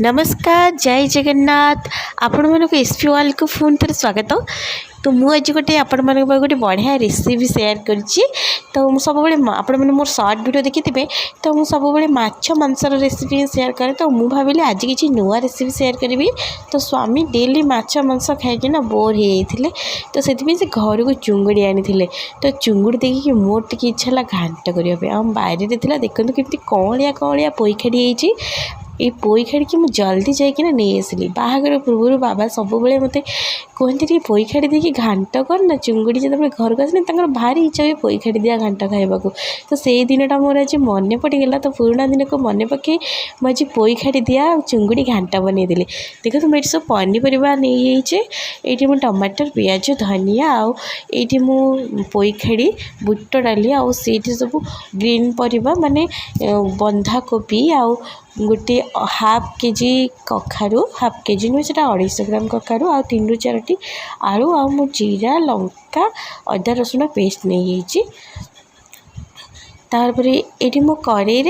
नमस्कार जय जगन्नाथ आपण मानक एसपी वाल को फोन थे स्वागत। तो मुझे गोटे आपण मान गोटे बढ़िया रेसिपी सेयार करी। तो मुझे सब आपण मैंने मोर सर्ट वीडियो देखी थे। तो मुझे सब माछ मांसर रेसिपी सेयार करे। तो मुझे भाविली आज किसी नुआ रेसिपी सेयार करी। तो स्वामी डेली माछ मांस खाई ना बोर हो जाते। तो से घर को चुंगुड़ी आनी। तो चुंगुड़ी देखिए मोर टे इच्छा है घांट करने। आम बाहर देखते केमती कौलिया कौलिया पोई खाड़ी ये पोई खाड़ी की मुझे जल्दी जाइए नहीं आसली। बाहागर पूर्व बाबा सब मत कहते पोई खाड़ी देखिए घांट कर ना चुंगुड़ी जो घर को आसने भारी इच्छा हुए पोई खाड़ी दिया घांट खाइबा। तो से दिनटा मोर आज मन पड़गला। तो पुराणा दिन को मन पकई मुझे पोई खाड़ी दिया चुंगुड़ी घांट बनईदेली। देखो मुझे सब पनीपरिया नहीं ये मुझे टमाटर पियाज धनिया आईटी मु पोई खाड़ी बुट डाली आठ सब ग्रीन परिवा माने बंधा कोबी आ गोटे हाफ केजी कखारू हाफ केजी नुहे से 250 ग्राम कखारू आ 3 ରୁ 4टी आलू आ मु जीरा लंका अदा रसुण पेस्ट नहीं तारपरे ये मो कड़े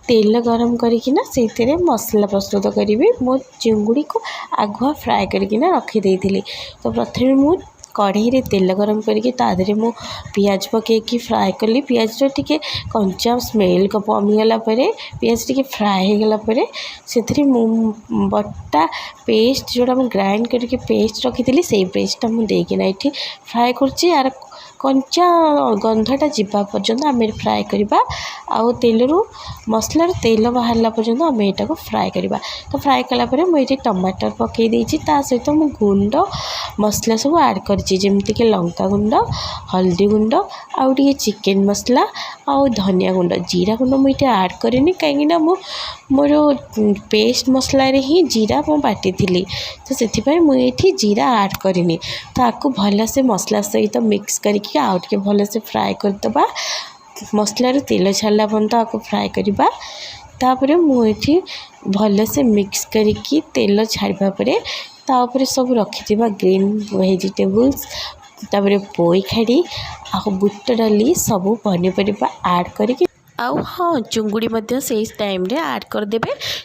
तेल गरम करना से मसला प्रस्तुत करी। मो चिंगुड़ी को आगुआ फ्राए करना रखी। तो प्रथम मु कढ़ई तेल गरम करके तादरे मु पियाज पकईकि फ्राए कली। पियाज टे कंचा स्मेल कमीगला पियाज टे फ्राए होगला से मु बटा पेस्ट जोड़ा मुझे ग्राइंड करके पेस्ट रखी से पेस्टा मुझे ये फ्राए कर कंचा गंधटा जीवा पर्यंत आम फ्राए करवा। आउ तेलू मसलार तेल बाहरला पर्यंत आम यहाँ को फ्राए करवा। तो फ्राए कलापर मुझे टमाटर पकई देती सहित मु गुंड मसला सब ऐड करमती कि लंका गुंड हल्दी गुंड आउ टे चिकेन मसला आउ धनिया गुंड जीरा गुंड मुझे ऐड करेनि कहीं मोर पेस्ट मसला ही जीरा मु बाटी थी। तो से मुझे जीरा ऐड करेनि। तो आपको भल से मसला सहित मिक्स करके आउ टे भल से फ्राए करदे मसलार तेल छाड़ा पर्यंत आपको फ्राए करवा। तापर मुझे भल से मिक्स करके तेल छाड़ा पर सब रखि ग्रीन वेजिटेबल्स तापर पोई खाड़ी आ बुट डाली सब पनीपरिया ऐड करके आउ हाँ चुंगुड़ी मध्य से टाइम रे ऐड करदे।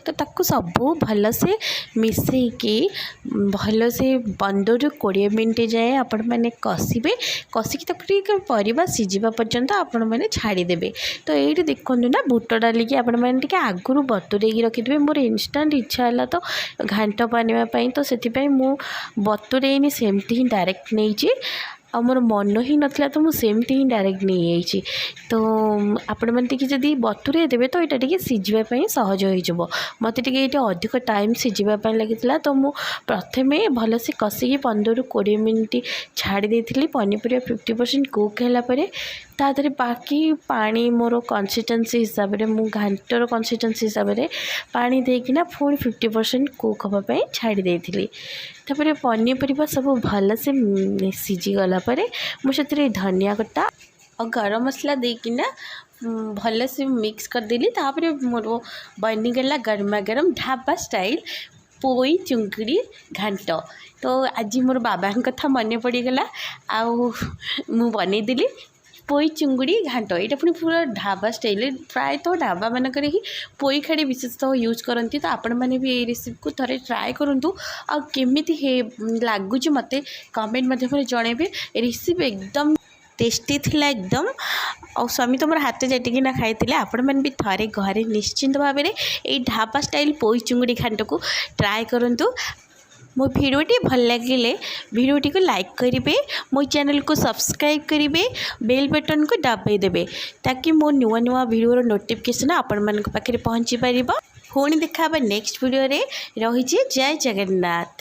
तो ताकू सब भल से मिसईकी भल से 15 ରୁ 20 मिनट जाए आपण मैंने कषिबे कषिकी परिवा सीझा पर्यंत आपण मैंने छाड़ीदे। तो ये देखो ना बुट डाल की आपण मैंने आगुरी बतुरेकी रखिथे। मोर इनस्टाट इच्छा है तो घांट बनवाई। तो से बतुरेनी सेमती ही डायरेक्ट नहीं आ मोर मन ही नाला। तो मुझे ही डायरेक्ट नहीं जाइए। तो आपण मैंने जदि बतुरे देवे तो यहाँ टे सीझापी सहज हो मत टे अधिक टाइम सीझापी लगी। तो मु प्रथमे भल से कषिकी 15 ରୁ 20 मिनट छाड़ी देती। पनीपरिया 50% कुक है तादरे बाकी पानी मोर कंसिस्टेंसी हिसाब से मु घांटर कंसिस्टेंसी हिसाब से पानी देकिना पुणी 50% कुक हाँपाई छाड़ी देती। तापर पनीपरिया सब भल से सीझीगला मुझे धनिया कटा और गरम मसला देकिना भल से मिक्स करदेली। तापर मोर बनीगला गरमा गरम ढाबा स्टाइल पोई चुंगुड़ी घांट। तो आज मोर बाबा कथा मन पड़गला आउ मु बनईदेली पोई चुंगुड़ी घांट। यहाँ पुणी पूरा ढाबा स्टाइल प्राय तो ढाबा मानक ही पोई खाड़ी विशेषतः यूज करती। तो आपण मैंने भी ये रेसिपी को थे ट्राए करूँ आमती लगुच मत कमेंट मध्यम जनइबे। रेसिपी एकदम टेस्टी थिला एकदम और स्वामी तो मोर हाथ चाटिकी ना खाई। आपण मैंने भी थे घरे निश्चिंत भाव में ये ढाबा स्टाइल पोई चुंगुड़ी घांट को ट्राए करूँ। मो भिडियोटी भल लगे भिडियोटी को लाइक करेंगे मो चैनल को सब्सक्राइब करेंगे बेल बटन को दबाई देवे ताकि मो नुआ नुआ भिडियो नोटिफिकेशन आपण मान पाखे पहुँची पार। पुणी देखा नेक्स्ट भिडियो रे रही। जय जगन्नाथ।